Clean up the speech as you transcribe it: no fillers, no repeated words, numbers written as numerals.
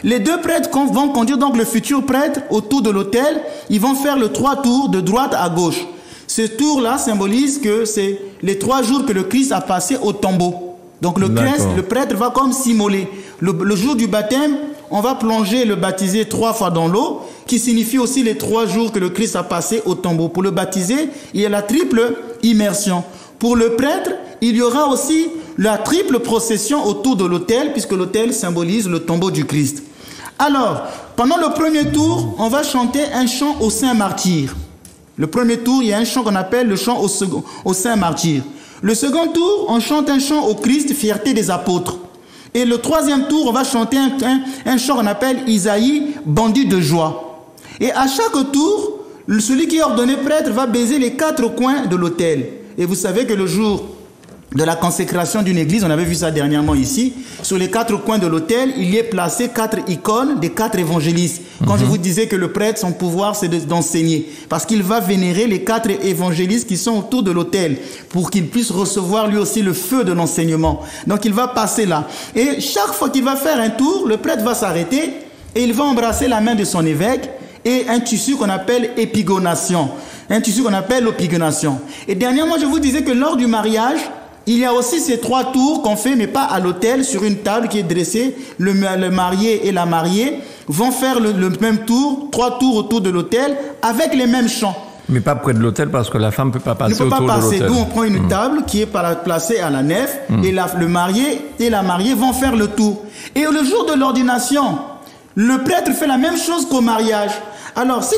Les deux prêtres vont conduire donc le futur prêtre autour de l'autel. Ils vont faire le 3 tours de droite à gauche. Ce tour-là symbolise que c'est les 3 jours que le Christ a passé au tombeau. Donc le prêtre va comme s'immoler. Le jour du baptême, on va plonger le baptisé 3 fois dans l'eau, qui signifie aussi les 3 jours que le Christ a passé au tombeau. Pour le baptisé, il y a la triple immersion. Pour le prêtre, il y aura aussi la triple procession autour de l'autel, puisque l'autel symbolise le tombeau du Christ. Alors, pendant le premier tour, on va chanter un chant au Saint Martyr. Le premier tour, il y a un chant qu'on appelle le chant au Saint Martyr. Le second tour, on chante un chant au Christ, fierté des apôtres. Et le troisième tour, on va chanter un chant qu'on appelle Isaïe, bandit de joie. Et à chaque tour, celui qui est ordonné prêtre va baiser les 4 coins de l'autel. Et vous savez que le jour de la consécration d'une église, on avait vu ça dernièrement ici, sur les 4 coins de l'autel, il y est placé 4 icônes des 4 évangélistes. Quand je vous disais que le prêtre, son pouvoir, c'est d'enseigner. Parce qu'il va vénérer les 4 évangélistes qui sont autour de l'autel, pour qu'il puisse recevoir lui aussi le feu de l'enseignement. Donc il va passer là. Et chaque fois qu'il va faire un tour, le prêtre va s'arrêter et il va embrasser la main de son évêque et un tissu qu'on appelle épigonation. Un tissu qu'on appelle l'épigonation. Et dernièrement, je vous disais que lors du mariage, il y a aussi ces 3 tours qu'on fait, mais pas à l'autel, sur une table qui est dressée. Le marié et la mariée vont faire le même tour, 3 tours autour de l'autel, avec les mêmes chants. Mais pas près de l'autel, parce que la femme ne peut pas passer autour de l'autel. Nous, on prend une table qui est placée à la nef, et le marié et la mariée vont faire le tour. Et le jour de l'ordination, le prêtre fait la même chose qu'au mariage. Alors, si